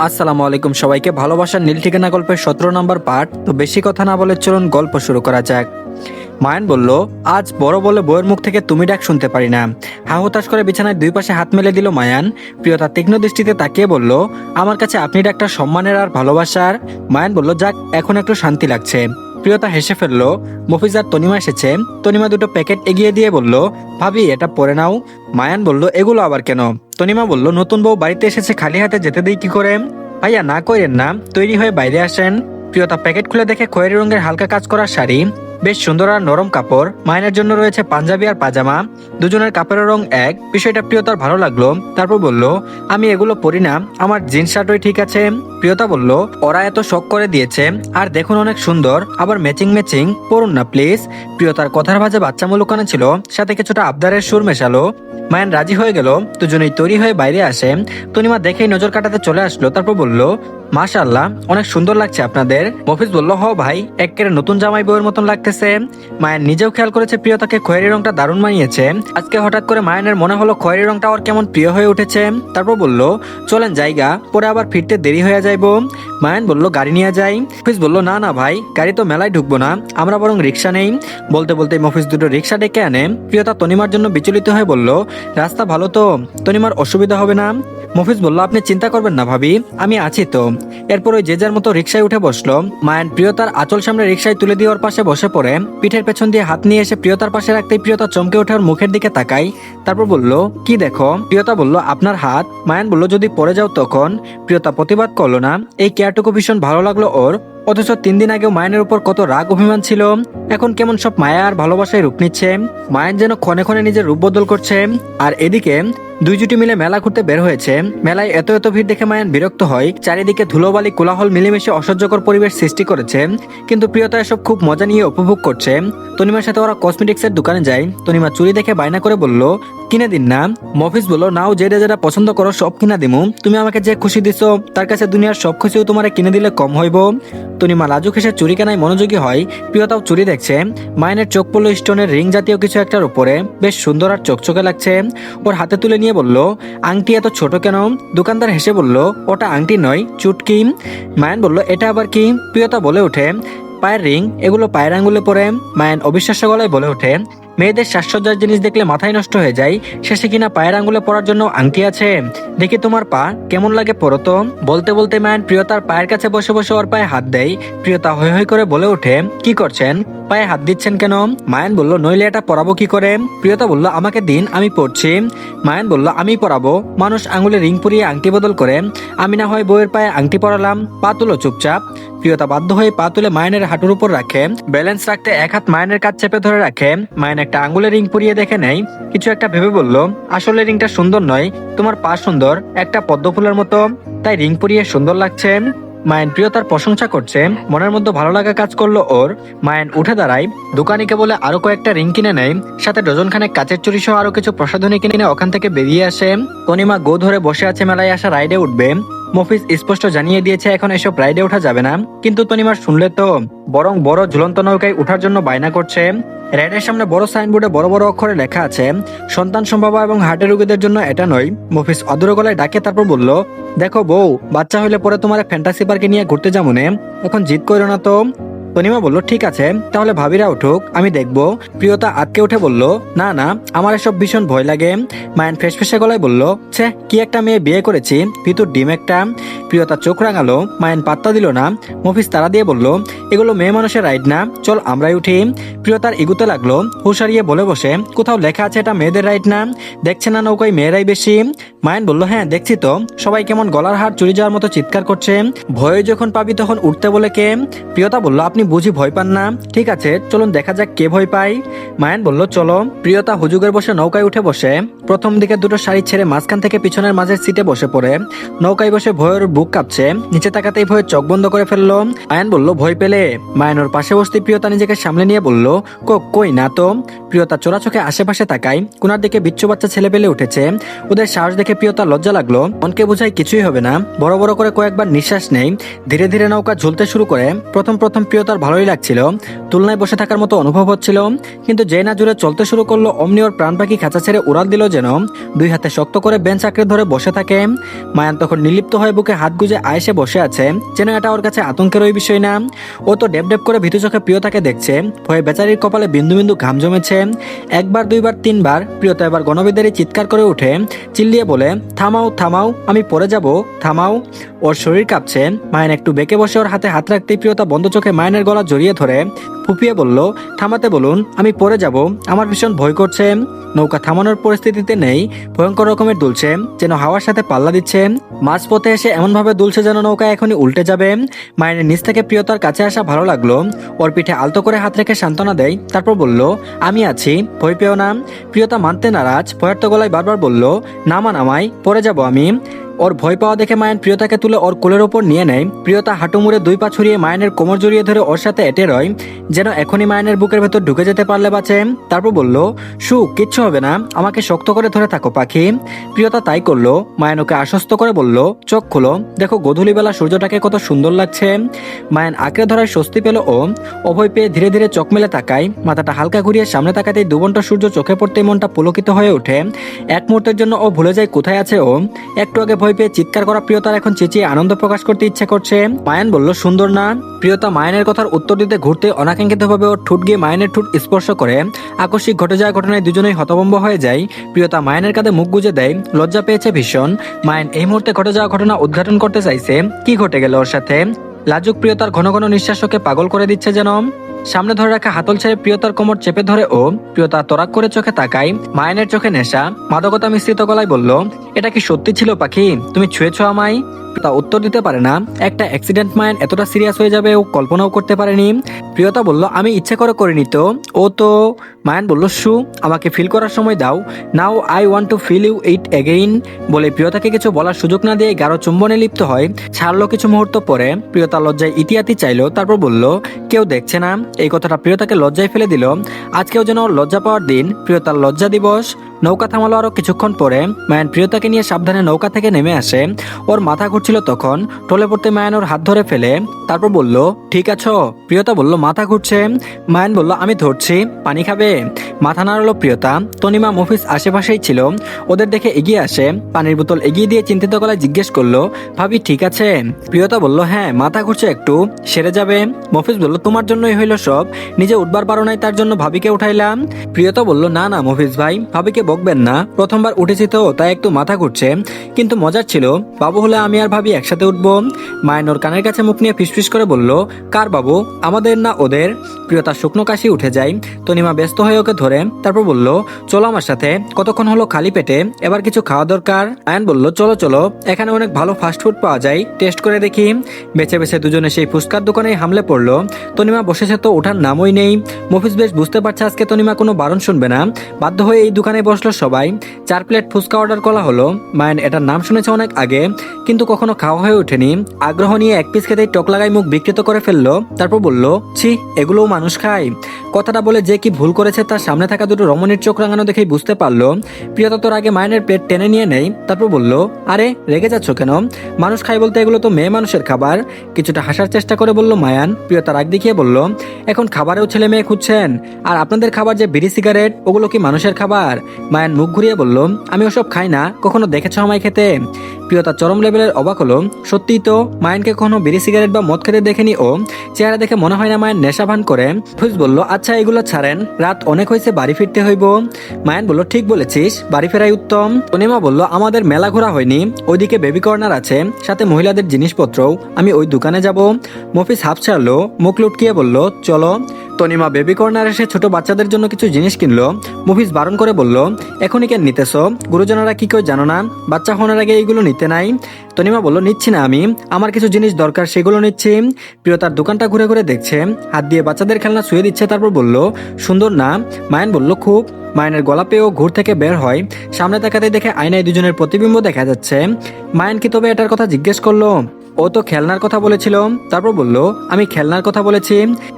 আসসালামু আলাইকুম সবাইকে। ভালোবাসার নীল ঠিকানা গল্পের 17 নম্বর পার্ট। তো বেশি কথা না বলে চলুন গল্প শুরু করা যাক। মায়ান বলল, আজ বড় বলে বউয়ের মুখ থেকে তুমি ডাক শুনতে পারি না। হাহুতাশ করে বিছানায় দুই পাশে হাত মেলে দিল মায়ান। প্রিয়তা তীক্ষ্ণ দৃষ্টিতে তাকিয়ে বলল, আমার কাছে আপনি ডাকটা সম্মানের আর ভালোবাসার। মায়ান বলল, যাক, এখন একটু শান্তি লাগছে। প্রিয়তা হেসে ফেললো। মফিজ আর তনিমা এসেছে। তনিমা দুটো প্যাকেট এগিয়ে দিয়ে বলল, ভাবি এটা পরে নাও। মায়ান বলল, এগুলো আবার কেন? তনিমা বলল, নতুন বউ বাড়িতে এসেছে, খালি হাতে যেতে দিই কি করে? ভাইয়া না করেন না, তৈরি হয়ে বাইরে আসেন। প্রিয়তা প্যাকেট খুলে দেখে খয়েরি রঙের হালকা কাজ করা শাড়ি, বেশ সুন্দর আর নরম কাপড়। মায়ের জন্য রয়েছে পাঞ্জাবি আর পাজামা, দুজনের কাপড়ের রং এক। বিষয়টা প্রিয়তার ভালো লাগলো। তারপর বলল, আমি এগুলো পরি না, আমার জিন্স শার্টই ঠিক আছে। প্রিয়তা বলল, ওরা এত শখ করে দিয়েছে, আর দেখুন অনেক সুন্দর, আবার ম্যাচিং ম্যাচিং, পরুন না প্লিজ। প্রিয়তার কথার ভাজে বাচ্চামো লুকানো ছিল, সাথে কিছুটা আবদারের সুর মেশালো। মায়ান রাজি হয়ে গেল। দুজনেই তৈরি হয়ে বাইরে আসে। তনিমা দেখেই নজর কাটাতে চলে আসলো। তারপর বলল, মাশাআল্লাহ, অনেক সুন্দর লাগছে আপনাদের। মফিজ বলল, হ ভাই, একেবারে নতুন জামাই বউয়ের মতন লাগতেছে। মায়ান নিজেও খেয়াল করেছে প্রিয়তাকে খয়েরি রংটা দারুণ মানিয়েছে। আজকে হঠাৎ করে মায়ানের মনে হলো খয়েরি রংটা ওর কেমন প্রিয় হয়ে উঠেছে। তারপর বলল, চলেন জায়গা, পরে আবার ফিরতে দেরি হয়ে যাইব। মায়ান বলল, গাড়ি নিয়ে যাই। মফিজ বলল, না না ভাই, গাড়ি তো মেলায় ঢুকবো না, আমরা বরং রিক্সা নেই। বলতে বলতে মফিজ দুটো রিক্সা ডেকে আনে। প্রিয়তা তনিমার জন্য বিচলিত হয়ে বলল, রাস্তা ভালো তো, তনিমার অসুবিধা হবে না? মফিজ বলল, আপনি চিন্তা করবেন না ভাবি, আমি আছি তো। এরপর ওই যে যার মতো রিক্সায় উঠে বসলো। মায়ান প্রিয়তার আঁচল সামনে রিক্সায় তুলে দিয়ে ওর পাশে বসে পড়ে। পিঠের পেছন দিয়ে হাত নিয়ে এসে প্রিয়তার পাশে রাখতেই প্রিয়তা চমকে ওঠে ওর মুখের দিকে তাকাই। তারপর বলল, কি দেখো? প্রিয়তা বলল, আপনার হাত। মায়ান বলল, যদি পড়ে যাও তখন? প্রিয়তা প্রতিবাদ করলো না। এই কেয়ারটুকু ভীষণ ভালো লাগলো ওর। অথচ 3 দিন আগেও মায়ানের উপর কত রাগ অভিমান ছিল, এখন কেমন সব মায়া আর ভালোবাসায় রূপ নিচ্ছে। মায়ান যেন ক্ষণে ক্ষণে নিজের রূপ বদল করছে। আর এদিকে দুই জুটি মিলে মেলা ঘুরতে বের হয়েছে। মেলায় এত এত ভিড় দেখে মায়ান বিরক্ত হয়। চারিদিকে ধুলোবালি কোলাহল মিলেমিশে অসহ্যকর পরিবেশ সৃষ্টি করেছে। কিন্তু প্রিয়তা এসব খুব মজা নিয়ে উপভোগ করছে। তনিমার সাথে ওরা কসমেটিক্সের দোকানে যায়। তনিমা চুড়ি দেখে বায়না করে বলল, কিনে দিন না। মফিজ বলল, নাও, যেটা যেটা পছন্দ করো সব কিনা দিমু। তুমি আমাকে যে খুশি দিছো, তার কাছে দুনিয়ার সব খুশিও তোমার কিনে দিলে কম হইব। তনিমা লাজুক হেসে চুরি কেনায় মনোযোগী হয়। প্রিয়তাও চুরি দেখছে। মায়ানের চোখ পড়লো স্টোনের রিং জাতীয় কিছু একটার উপরে, বেশ সুন্দর আর চকচকে লাগছে। ওর হাতে তুলে নিয়ে বলল, আংটি এত ছোট কেন? দোকানদার হেসে বলল, ওটা আংটি নয়, চুটকি। মায়ান বলল, এটা আবার কি? প্রিয়তা বলে ওঠে, পায়ের রিং, এগুলো পায়ের আঙ্গুলে পরে। মায়ান অবিশ্বাস্য গলায় বলে ওঠে, মেয়েদের সাজসজ্জার জিনিস দেখলে মাথায় নষ্ট হয়ে যায়, শেষে কিনা পায়ের আঙ্গুলে পরার জন্য আংটি আছে। দেখি তোমার পা কেমন লাগে, পরো তো। বলতে বলতে মায়ান প্রিয়তার পায়ের কাছে বসে বসে ওর পায়ে হাত দেয়। প্রিয়তা হৈ হৈ করে বলে ওঠে, কি করছেন? পায়ে হাত দিচ্ছেন কেন? মায়ান বলল, নইলে এটা পরাবো কি করে? প্রিয়তা বলল, আমাকে দিন, আমি পড়ছি। মায়ান বলল, আমি পরাবো? মানুষ আঙ্গুলে রিং পরিয়ে আংটি বদল করে, আমি না হয় বউয়ের পায়ে আংটি পরালাম। পা তুলো চুপচাপ। প্রিয়তা বাধ্য হয়ে পা তুলে মায়ানের হাঁটুর উপর রাখে। ব্যালেন্স রাখতে এক হাত মায়ানের কাজ চেপে ধরে রাখে। মায়ান একটা আঙ্গুলে রিং পরিয়ে দেখে নেয়। কিছু একটা ভেবে বলল, আসলে রিংটা সুন্দর নয়, তোমার পা সুন্দর, একটা পদ্ম ফুলের মতো, তাই রিং পরিয়ে সুন্দর লাগছে। মায়ান প্রিয়তার প্রশংসা করছে। মনের মধ্যে ভালো লাগা কাজ করলো ওর। মায়ান উঠে দাঁড়ায়। দোকানিকে বলে আরো কয়েকটা রিং কিনে নেয়, সাথে ডজনখানেক কাচের চুরি সহ আরো কিছু প্রসাধনী কিনে ওখান থেকে বেরিয়ে আসে। তনিমা গো ধরে বসে আছে মেলায় আসা রাইডে উঠবে। মফিজ স্পষ্ট জানিয়ে দিয়েছে এখন এসব রাইডে ওঠা যাবে না, কিন্তু তনিমার শুনলে তো বরং বড় ঝুলন্ত নৌকায় ওঠার জন্য বায়না করছে। রাইডের সামনে বড় সাইনবোর্ডে বড় বড় অক্ষরে লেখা আছে, সন্তান সম্ভাবনা এবং হার্টের রোগীদের জন্য এটা নয়। মফিজ অদূর গলায় ডাকে, তারপর বলল, দেখো বউ, বাচ্চা হইলে পরে তোমার ফ্যান্টাসি পার্কে নিয়ে ঘুরতে যাবো নে, এখন জিদ করো না তো। তনিমা বলল, ঠিক আছে, তাহলে ভাবিরা উঠুক, আমি দেখবো। প্রিয়তা আটকে উঠে বলল, না না, আমার এসব ভীষণ ভয় লাগে। মায়ান ফেসফেসে গলায় বলল, ছে, কি একটা মেয়ে বিয়ে করেছি, ভিতর ডিম একটা। প্রিয়তা চোখ রাঙালো। মায়ান পাত্তা দিল না। মফিজ তারা দিয়ে বলল, এগুলো মেয়ে মানুষের রাইড না, চল আমরাই উঠি। প্রিয়তার এগুতে লাগলো। হুঁশারিয়ে বলে বসে, কোথাও লেখা আছে এটা মেয়েদের রাইড না? দেখছে না নৌকায় মেয়েরাই বেশি? মায়ান বলল, হ্যাঁ দেখছি তো, সবাই কেমন গলার হার চুরি যাওয়ার মতো চিৎকার করছে। ভয়ে যখন পাবি তখন উঠতে বলে কে? প্রিয়তা বলল, আপনি বুঝি ভয় পান না? ঠিক আছে, চলুন দেখা যাক কে ভয় পায়। মায়ান বলল, চলো। প্রিয়তা হুজুগের বসে নৌকায় উঠে বসে। প্রথম দিকে দুটো শাড়ি ছেড়ে মাঝখান থেকে পিছনের মাঝের সিটে বসে পড়ে। নৌকায় বসে ভয়ের বুক কাঁপছে। নিচে তাকাতেই ভয়ে চোখ বন্ধ করে ফেললো। মায়ান বলল, ভয় পেলে? মায়ান ওর পাশে বসতে প্রিয়তা নিজেকে সামলে নিয়ে বলল, কই না তো। প্রিয়তা চোরা চোখে আশেপাশে তাকায়। কোনার দিকে বিচ্ছু বাচ্চা ছেলে পেলে উঠেছে। ওদের সাহস দেখে প্রিয়তা লজ্জা লাগলো। মনকে বোঝায় কিছুই হবে না। বড় বড় করে কয়েকবার নিঃশ্বাস নেই। ধীরে ধীরে নৌকা ঝুলতে শুরু করে। প্রথম প্রথম প্রিয়তা তার ভালোই লাগছিল, তুলনায় বসে থাকার মতো অনুভব হচ্ছিল। কিন্তু যেই না জুড়ে চলতে শুরু করলো অমনি ওর প্রাণ পাখি খাঁচা ছেড়ে উড়াল দিল, যেন দুই হাতে শক্ত করে বেঞ্চ আঁকড়ে ধরে বসে থাকে। মায়ান তখন নির্লিপ্ত হয়ে বুকে হাত গুজে আয়েসে বসে আছে, যেন এটা ওর কাছে আতঙ্কেরই বিষয় না। ও তো ডেপ ডেপ করে ভীতু চোখে প্রিয়তাকে দেখছে, ভয়ে বেচারির কপালে বিন্দু বিন্দু ঘাম জমেছে। একবার, দুইবার, তিনবার প্রিয়তা এবার গণবিদারী চিৎকার করে উঠে চিল্লিয়ে বলে, থামাও থামাও, আমি পড়ে যাব, থামাও। ওর শরীর কাঁপছে। মায়ান একটু বেঁকে বসে ওর হাতে হাত রাখতেই প্রিয়তা বন্ধ চোখে মায়ানের গলা জড়িয়ে ধরে ফুপিয়ে বলল, থামাতে বলুন, আমি পড়ে যাব, আমার ভীষণ ভয় করছে। নৌকা থামানোর পরিস্থিতিতে নেই, ভয়ঙ্কর রকমের দুলছে, যেন হাওয়ার সাথে পাল্লা দিচ্ছে। মাঝপথে এসে এমনভাবে দুলছে যেন নৌকা এখনই উল্টে যাবে। মায়ের নিচ থেকে প্রিয়তার কাছে আসা ভালো লাগলো। ওর পিঠে আলতো করে হাত রেখে সান্ত্বনা দেয়, তারপর বলল, আমি আছি, ভয় পেও না। প্রিয়তা মানতে নারাজ, ভয়ার্ত গলায় বারবার বলল, নামান আমায়, পড়ে যাব আমি। ওর ভয় পাওয়া দেখে মায়ান প্রিয়তাকে তুলে ওর কোলের ওপর নিয়ে নেয়। প্রিয়তা হাঁটু মুড়ে দুই পা ছড়িয়ে মায়ানের কোমর জড়িয়ে ধরে ওর সাথে এটে রয়, যেন এখনই মায়ানের বুকের ভেতর ঢুকে যেতে পারলে বাঁচে। তারপর বলল, কিচ্ছু হবে না, আমাকে শক্ত করে ধরে থাকো পাখি। প্রিয়তা তাই করলো। মায়ান ওকে আশ্বস্ত করে বলল, চোখ খুলো, দেখো গধূলিবেলা সূর্যটাকে কত সুন্দর লাগছে। মায়ান আঁকড়ে ধরায় স্বস্তি পেল ও। অভয় পেয়ে ধীরে ধীরে চোখ মেলে তাকায়। মাথাটা হালকা ঘুরিয়ে সামনে তাকাতেই দুবন্টা সূর্য চোখে পড়তেই মনটা পুলকিত হয়ে ওঠে। এক মুহূর্তের জন্য ও ভুলে যায় কোথায় আছে ও। একটু আগে ভয় পেয়ে চিৎকার করা প্রিয়তার এখন চেঁচিয়ে আনন্দ প্রকাশ করতে ইচ্ছে করছে। মায়ান বলল, সুন্দর না? প্রিয়তা মায়ানের কথার উত্তর দিতে ঘুরতে অনাকাঙ্ক্ষিতভাবে ওর ঠোঁট গিয়ে মায়ানের ঠোঁট স্পর্শ করে। আকস্মিক ঘটে যাওয়া ঘটনায় দুজনেই হতভম্ব হয়ে যায়। প্রিয়তা মায়ানের কাঁধে মুখ গুজে দেয়, লজ্জা পেয়েছে ভীষণ। মায়ান এই মুহূর্তে ঘটে যাওয়া ঘটনা উদ্ঘাটন করতে চাইছে, কি ঘটে গেল ওর সাথে। লাজুক প্রিয়তার ঘন ঘন নিঃশ্বাস ওকে পাগল করে দিচ্ছে যেন। সামনে ধরে রাখা হাতল ছেড়ে প্রিয়তার কোমর চেপে ধরে ও। প্রিয়তা তরাক করে চোখে তাকায়। মায়ানের চোখে নেশা, মাদকতা মিশ্রিত গলায় বলল, এটা কি সত্যি ছিল পাখি? তুমি ছুঁয়েছো আমায়? তা উত্তর দিতে পারে না। একটা অ্যাক্সিডেন্ট মায়ান এতটা সিরিয়াস হয়ে যাবে ও কল্পনাও করতে পারেনি। প্রিয়তা বলল, আমি ইচ্ছে করে করিনি তো, ও তো। মায়ান বলল, আমাকে ফিল করার সময় দাও, now I want to feel you it again. বলে প্রিয়তাকে কিছু বলার সুযোগ না দিয়ে গাঢ় চুম্বনে লিপ্ত হয়। ছাড়লো কিছু মুহূর্ত পরে। প্রিয়তা লজ্জায় ইতিহাতি চাইলো, তারপর বলল, কেউ দেখছে না। এই কথাটা প্রিয়তাকে লজ্জায় ফেলে দিল। আজকেও যেন ওর লজ্জা পাওয়ার দিন, প্রিয়তার লজ্জা দিবস। নৌকা থামালো আরো কিছুক্ষণ পরে। মায়ান প্রিয়তাকে নিয়ে সাবধানে নৌকা থেকে নেমে আসে। ওর মাথা ঘুরছিল তখন। টলে পড়তে মায়ান ওর হাত ধরে ফেলে, তারপর বলল, ঠিক আছো? প্রিয়তা বলল, মাথা ঘুরছে। মায়ান বলল, আমি ধরছি, পানি খাবে? মাথা নাড়ালো প্রিয়তা। তনিমা, মফিজ আশেপাশেই ছিল। ওদের দেখে এগিয়ে আসে, পানির বোতল এগিয়ে দিয়ে চিন্তিত গলায় জিজ্ঞেস করলো, ভাবি ঠিক আছে? প্রিয়তা বলল, হ্যাঁ, মাথা ঘুরছে একটু, সেরে যাবে। মফিজ বলল, তোমার জন্যই হইল সব, নিজে উঠবার পারো নাই তার জন্য ভাবিকে উঠাইলাম। প্রিয়তা বলল, না না মফিজ ভাই, ভাবিকে বকবেন না, প্রথমবার উঠেছি তো তাই একটু মাথা ঘুরছে, কিন্তু মজার ছিল, বাবু হলে আমি আর ভাবি একসাথে উঠবো। মায়ের ওর কানের কাছে মুখ নিয়ে ফিসফিস করে বলল, কার বাবু, আমাদের না ওদের? প্রিয়তা শুকনো কাশি উঠে যায়। তনিমা ব্যস্ত হয়ে ওকে ধরে, তারপর বলল, চলো আমার সাথে, কতক্ষণ হলো খালি পেটে, এবার কিছু খাওয়া দরকার। আয়ন বলল, চলো চলো, এখানে অনেক ভালো ফাস্টফুড পাওয়া যায়, টেস্ট করে দেখি। বেছে বেছে দুজনে সেই ফুচকার দোকানে হামলে পড়লো। তনিমা বসেছে তো ওঠার নামই নেই। মফিজ বেশ বুঝতে পারছে আজকে তনিমা কোনো বারণ শুনবে না। বাধ্য হয়ে এই দোকানে বসলো সবাই। 4 প্লেট ফুচকা অর্ডার করা হলো। মায়ের এটার নাম শুনেছে অনেক আগে, কিন্তু কখনো খাওয়া হয়ে ওঠেনি। আগ্রহ নিয়ে এক পিস খেতেই টক লাগাই মুখ বিকৃত করে ফেললো। তারপর বলল, ছি, এগুলোও মানুষ খায়? কথাটা বলে যে কি ভুল করেছে তার সামনে থাকা দুটো রমণীর চোখ রাঙানো দেখেই বুঝতে পারলো। প্রিয়তা তোর আগে মায়ের প্লেট টেনে নিয়ে নেই। তারপর বলল, আরে রেগে যাচ্ছ কেন? মানুষ খায় বলতে এগুলো তো মেয়ে মানুষের খাবার। কিছুটা হাসার চেষ্টা করে বলল মায়ান। প্রিয়তা রাগ দেখিয়ে বলল, এখন খাবারেও ছেলে মেয়ে খুঁজছেন? আর আপনাদের খাবার যে বিড়ি সিগারেট, ওগুলো কি মানুষের খাবার? মায়ান মুখ ঘুরিয়ে বলল, আমি ওসব খাই না, কখনো দেখেছ আমায় খেতে? প্রিয়তা চরম লেভেলের অবাক হলো। সত্যিই তো, মায়ানকে কখনো বিড়ি সিগারেট বা মদ খেতে দেখেনি ও। চেহারা দেখে মনে হয় না মায়ান নেশা ভান করে। ফুস বলল, আচ্ছা এগুলো ছাড়েন, রাত অনেক হয়েছে, বাড়ি ফিরতে হইব। মায়ান বলল, ঠিক বলেছিস, বাড়ি ফেরাই উত্তম। তনিমা বলল, আমাদের মেলা ঘোরা হয়নি, ওইদিকে বেবি কর্নার আছে, সাথে মহিলাদের জিনিসপত্রও, আমি ওই দোকানে যাব। মফিজ হাফ ছাড়লো, মুখ লুটকিয়ে বলল, চলো। তনিমা বেবি কর্নার এসে ছোট বাচ্চাদের জন্য কিছু জিনিস কিনলো। মফিজ বারণ করে বলল, এখনই কেন নিতেছ? গুরুজনেরা কি কেউ জানো না, বাচ্চা হওয়ার আগে এইগুলো নিতে নাই? তনিমা বলল, নিচ্ছি না আমি, আমার কিছু জিনিস দরকার, সেগুলো নিচ্ছি। প্রিয়তার দোকানটা ঘুরে ঘুরে দেখছে, হাত দিয়ে বাচ্চাদের খেলনা ছুঁয়ে দিচ্ছে, তারপর বলল, সুন্দর না? মায়ান বলল, খুব। মায়ানের গলা পেয়েও ঘুর থেকে বের হয়। সামনে তাকাতে দেখে আয়নায় দুজনের প্রতিবিম্ব দেখা যাচ্ছে। মায়ান কি তবে এটার কথা জিজ্ঞেস করলো? ও তো খেলনার কথা বলেছিল। তারপর বলল, আমি খেলনার কথা বলেছি।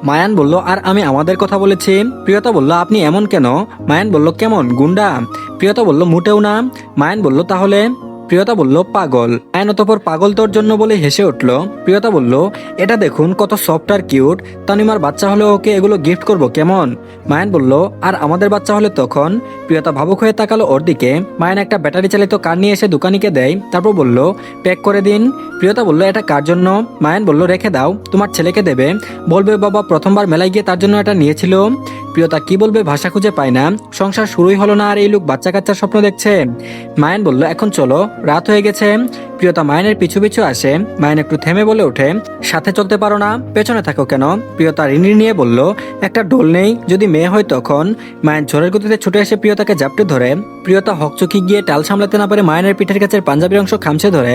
মায়ান বলল, আর আমি আমাদের কথা বলেছি। প্রিয়তা বলল, আপনি এমন কেন? মায়ান বলল, কেমন গুন্ডা? প্রিয়তা বলল, মোটেও না। মায়ান বলল, তাহলে? প্রিয়তা বলল পাগল। মায়ান অতঃপর পাগল তোর জন্য বলে হেসে উঠল। প্রিয়তা বলল এটা দেখুন কত সফট আর কিউট, তানিমার বাচ্চা হলে ওকে এগুলো গিফট করব কেমন? মায়ান বলল আর আমাদের বাচ্চা হলে তখন? প্রিয়তা ভাবুক হয়ে তাকালো ওর দিকে। মায়ান একটা ব্যাটারি চালিত কার নিয়ে এসে দোকানিকে দেয়, তারপর বলল প্যাক করে দিন। প্রিয়তা বলল এটা কার জন্য? মায়ান বলল রেখে দাও, তোমার ছেলেকে দেবে, বলবে বাবা প্রথমবার মেলায় গিয়ে তার জন্য এটা নিয়েছিল। প্রিয়তা কি বলবে ভাষা খুঁজে পায় না। সংসার শুরুই হলো না আর এই লোক বাচ্চা কাচ্চার স্বপ্ন দেখছে। মায়ান বলল এখন চলো, রাত হয়ে গেছে। প্রিয়তা মায়ানের পিছু পিছু আসে। মায়ান একটু থেমে বলে ওঠে সাথে চলতে পারো না, পেছনে থাকো কেন? প্রিয়তা রিনি নিয়ে বলল একটা ডোল নেই, যদি মেয়ে হয় তখন। মায়ান ঝড়ের গতিতে ছুটে এসে প্রিয়তাকে জাপটে ধরে। প্রিয়তা হকচকি গিয়ে টাল সামলাতে না পারে মায়ানের পিঠের কাছের পাঞ্জাবির অংশ খামছে ধরে।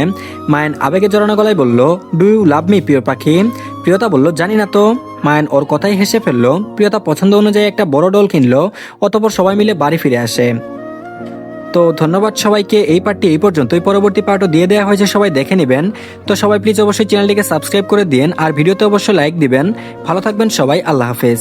মায়ান আবেগে জড়ানো গলায় বলল ডু ইউ লাভ মি প্রিয় পাখি? প্রিয়তা বলল জানি না তো। মায়ান ওর কথাই হেসে ফেললো। প্রিয়তা পছন্দ অনুযায়ী একটা বড় ডোল কিনলো। অতঃপর সবাই মিলে বাড়ি ফিরে আসে। তো ধন্যবাদ সবাইকে, এই পার্টটি এই পর্যন্তই। পরবর্তী পার্টও দিয়ে দেওয়া হয়েছে, সবাই দেখে নেবেন। তো সবাই প্লিজ অবশ্যই চ্যানেলটিকে সাবস্ক্রাইব করে দিন আর ভিডিওতে অবশ্যই লাইক দিবেন। ভালো থাকবেন সবাই, আল্লাহ হাফেজ।